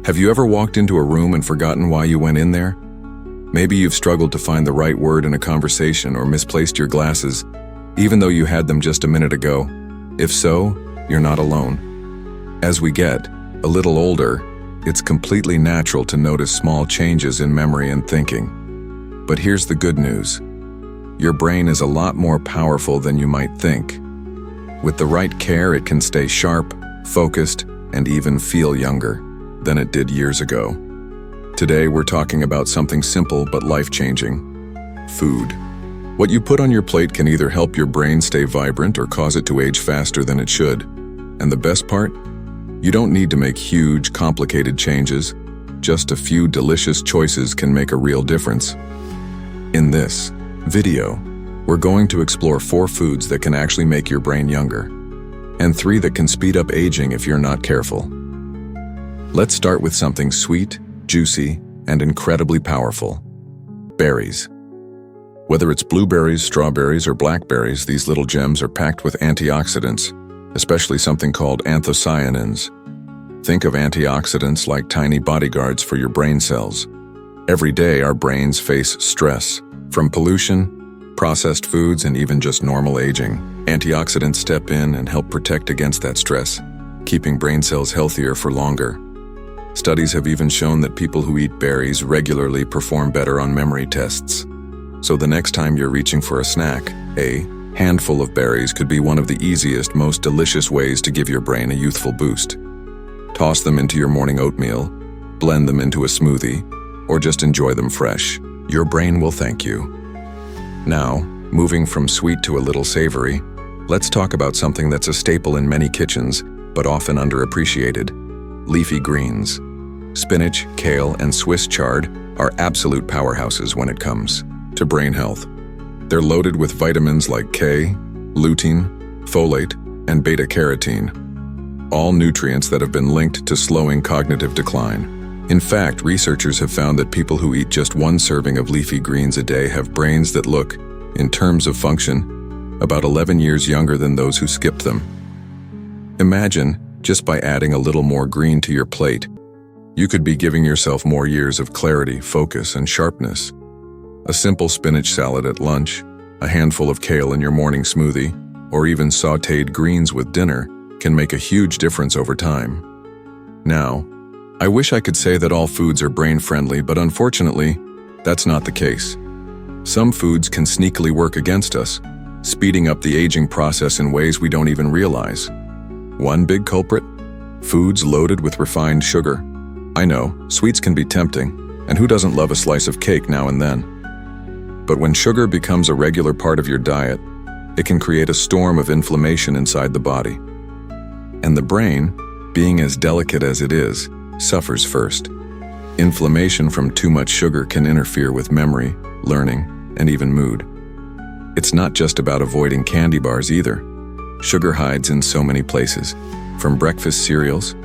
Have you ever walked into a room and forgotten why you went in there? Maybe you've struggled to find the right word in a conversation or misplaced your glasses, even though you had them just a minute ago. If so, you're not alone. As we get a little older, it's completely natural to notice small changes in memory and thinking. But here's the good news. Your brain is a lot more powerful than you might think. With the right care, it can stay sharp, focused, and even feel younger than it did years ago. Today, we're talking about something simple but life-changing: food. What you put on your plate can either help your brain stay vibrant or cause it to age faster than it should. And the best part? You don't need to make huge, complicated changes. Just a few delicious choices can make a real difference. In this video, we're going to explore 4 foods that can actually make your brain younger, and 3 that can speed up aging if you're not careful. Let's start with something sweet, juicy, and incredibly powerful: berries. Whether it's blueberries, strawberries, or blackberries, these little gems are packed with antioxidants, especially something called anthocyanins. Think of antioxidants like tiny bodyguards for your brain cells. Every day, our brains face stress, from pollution, processed foods, and even just normal aging. Antioxidants step in and help protect against that stress, keeping brain cells healthier for longer. Studies have even shown that people who eat berries regularly perform better on memory tests. So the next time you're reaching for a snack, a handful of berries could be one of the easiest, most delicious ways to give your brain a youthful boost. Toss them into your morning oatmeal, blend them into a smoothie, or just enjoy them fresh. Your brain will thank you. Now, moving from sweet to a little savory, let's talk about something that's a staple in many kitchens, but often underappreciated: leafy greens. Spinach, kale, and Swiss chard are absolute powerhouses when it comes to brain health. They're loaded with vitamins like K, lutein, folate, and beta-carotene, all nutrients that have been linked to slowing cognitive decline. In fact, researchers have found that people who eat just 1 serving of leafy greens a day have brains that look, in terms of function, about 11 years younger than those who skipped them. Imagine, just by adding a little more green to your plate, you could be giving yourself more years of clarity, focus, and sharpness. A simple spinach salad at lunch, a handful of kale in your morning smoothie, or even sautéed greens with dinner can make a huge difference over time. Now, I wish I could say that all foods are brain-friendly, but unfortunately, that's not the case. Some foods can sneakily work against us, speeding up the aging process in ways we don't even realize. One big culprit? Foods loaded with refined sugar. I know, sweets can be tempting, and who doesn't love a slice of cake now and then? But when sugar becomes a regular part of your diet, it can create a storm of inflammation inside the body. And the brain, being as delicate as it is, suffers first. Inflammation from too much sugar can interfere with memory, learning, and even mood. It's not just about avoiding candy bars either. Sugar hides in so many places, from breakfast cereals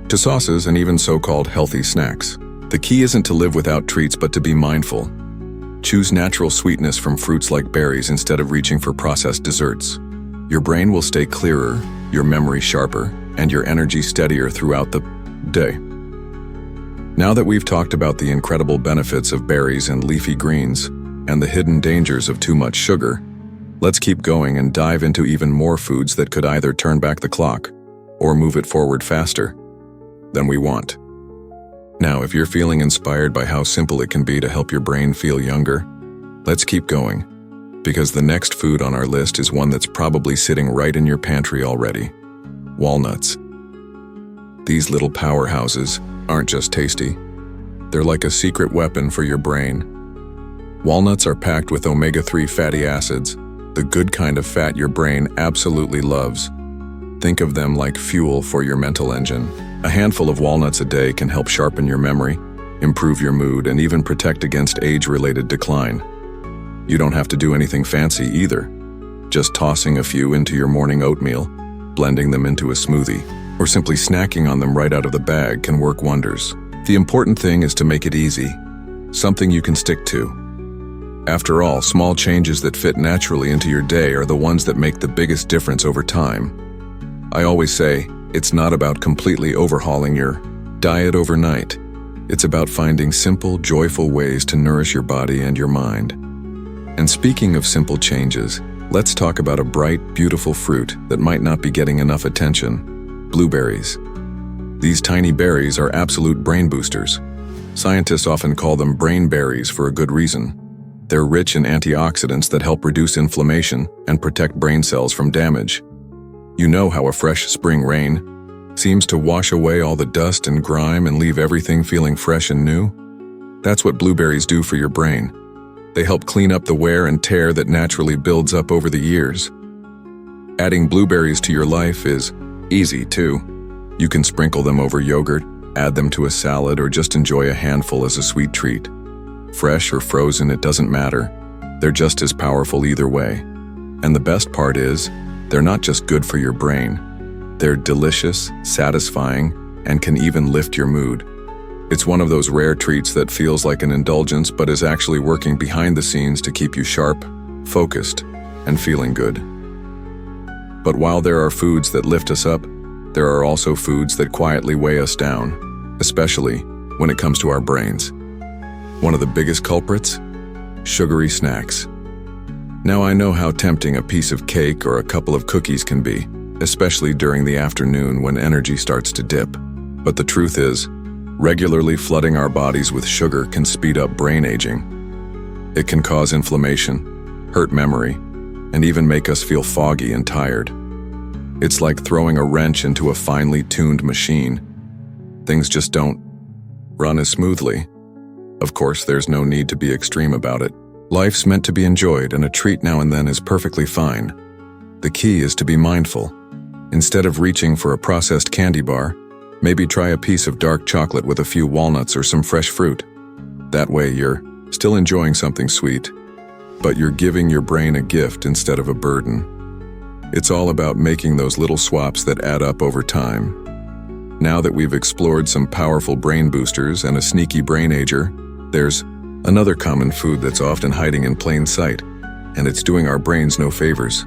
to sauces and even so-called healthy snacks. The key isn't to live without treats, but to be mindful. Choose natural sweetness from fruits like berries instead of reaching for processed desserts. Your brain will stay clearer, your memory sharper, and your energy steadier throughout the day. Now that we've talked about the incredible benefits of berries and leafy greens, and the hidden dangers of too much sugar, let's keep going and dive into even more foods that could either turn back the clock or move it forward faster than we want. Now, if you're feeling inspired by how simple it can be to help your brain feel younger, let's keep going, because the next food on our list is one that's probably sitting right in your pantry already: walnuts. These little powerhouses aren't just tasty, they're like a secret weapon for your brain. Walnuts are packed with omega-3 fatty acids, the good kind of fat your brain absolutely loves. Think of them like fuel for your mental engine. A handful of walnuts a day can help sharpen your memory, improve your mood, and even protect against age-related decline. You don't have to do anything fancy either. Just tossing a few into your morning oatmeal, blending them into a smoothie, or simply snacking on them right out of the bag can work wonders. The important thing is to make it easy, something you can stick to. After all, small changes that fit naturally into your day are the ones that make the biggest difference over time. I always say, it's not about completely overhauling your Diet overnight. It's about finding simple, joyful ways to nourish your body and your mind. And speaking of simple changes, let's talk about a bright, beautiful fruit that might not be getting enough attention: blueberries. These tiny berries are absolute brain boosters. Scientists often call them brain berries for a good reason. They're rich in antioxidants that help reduce inflammation and protect brain cells from damage. You know how a fresh spring rain seems to wash away all the dust and grime and leave everything feeling fresh and new? That's what blueberries do for your brain. They help clean up the wear and tear that naturally builds up over the years. Adding blueberries to your life is easy, too. You can sprinkle them over yogurt, add them to a salad, or just enjoy a handful as a sweet treat. Fresh or frozen, it doesn't matter. They're just as powerful either way. And the best part is, they're not just good for your brain. They're delicious, satisfying, and can even lift your mood. It's one of those rare treats that feels like an indulgence but is actually working behind the scenes to keep you sharp, focused, and feeling good. But while there are foods that lift us up, there are also foods that quietly weigh us down, especially when it comes to our brains. One of the biggest culprits? Sugary snacks. Now I know how tempting a piece of cake or a couple of cookies can be, especially during the afternoon when energy starts to dip. But the truth is, regularly flooding our bodies with sugar can speed up brain aging. It can cause inflammation, hurt memory, and even make us feel foggy and tired. It's like throwing a wrench into a finely tuned machine. Things just don't run as smoothly. Of course, there's no need to be extreme about it. Life's meant to be enjoyed, and a treat now and then is perfectly fine. The key is to be mindful. Instead of reaching for a processed candy bar, maybe try a piece of dark chocolate with a few walnuts or some fresh fruit. That way you're still enjoying something sweet, but you're giving your brain a gift instead of a burden. It's all about making those little swaps that add up over time. Now that we've explored some powerful brain boosters and a sneaky brain ager, there's another common food that's often hiding in plain sight, and it's doing our brains no favors.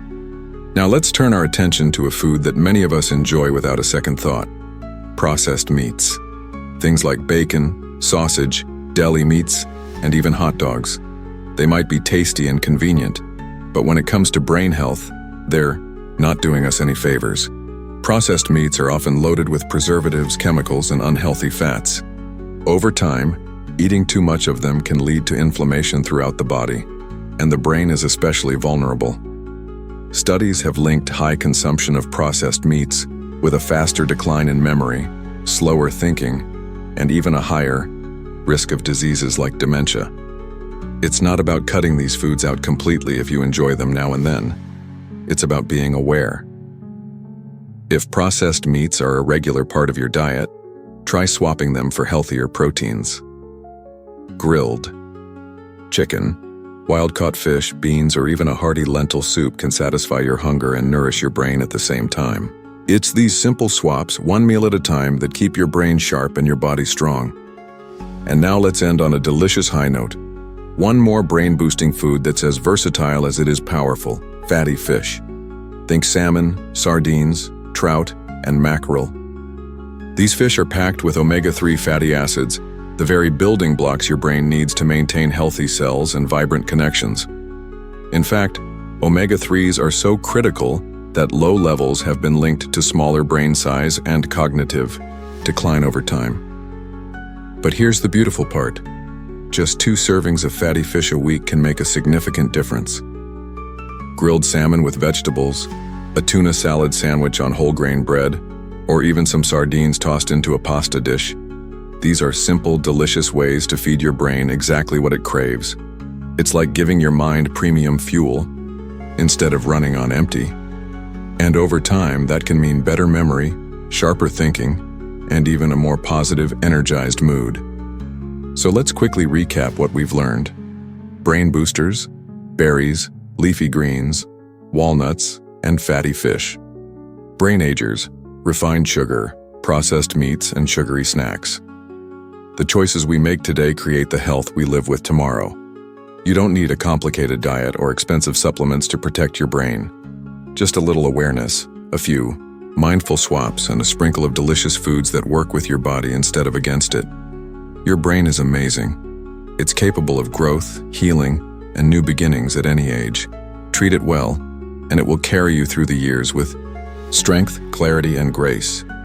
Now let's turn our attention to a food that many of us enjoy without a second thought: processed meats. Things like bacon, sausage, deli meats, and even hot dogs. They might be tasty and convenient, but when it comes to brain health, they're not doing us any favors. Processed meats are often loaded with preservatives, chemicals, and unhealthy fats. Over time, eating too much of them can lead to inflammation throughout the body, and the brain is especially vulnerable. Studies have linked high consumption of processed meats with a faster decline in memory, slower thinking, and even a higher risk of diseases like dementia. It's not about cutting these foods out completely if you enjoy them now and then. It's about being aware. If processed meats are a regular part of your diet, try swapping them for healthier proteins. Grilled chicken, wild-caught fish, beans, or even a hearty lentil soup can satisfy your hunger and nourish your brain at the same time. It's these simple swaps, one meal at a time, that keep your brain sharp and your body strong. And now let's end on a delicious high note. One more brain-boosting food that's as versatile as it is powerful: fatty fish. Think salmon, sardines, trout, and mackerel. These fish are packed with omega-3 fatty acids, the very building blocks your brain needs to maintain healthy cells and vibrant connections. In fact, omega-3s are so critical that low levels have been linked to smaller brain size and cognitive decline over time. But here's the beautiful part. Just 2 servings of fatty fish a week can make a significant difference. Grilled salmon with vegetables, a tuna salad sandwich on whole grain bread, or even some sardines tossed into a pasta dish. These are simple, delicious ways to feed your brain exactly what it craves. It's like giving your mind premium fuel instead of running on empty. And over time, that can mean better memory, sharper thinking, and even a more positive, energized mood. So let's quickly recap what we've learned. Brain boosters, berries, leafy greens, walnuts, and fatty fish. Brain agers, refined sugar, processed meats, and sugary snacks. The choices we make today create the health we live with tomorrow. You don't need a complicated diet or expensive supplements to protect your brain. Just a little awareness, a few mindful swaps, and a sprinkle of delicious foods that work with your body instead of against it. Your brain is amazing. It's capable of growth, healing, and new beginnings at any age. Treat it well, and it will carry you through the years with strength, clarity, and grace.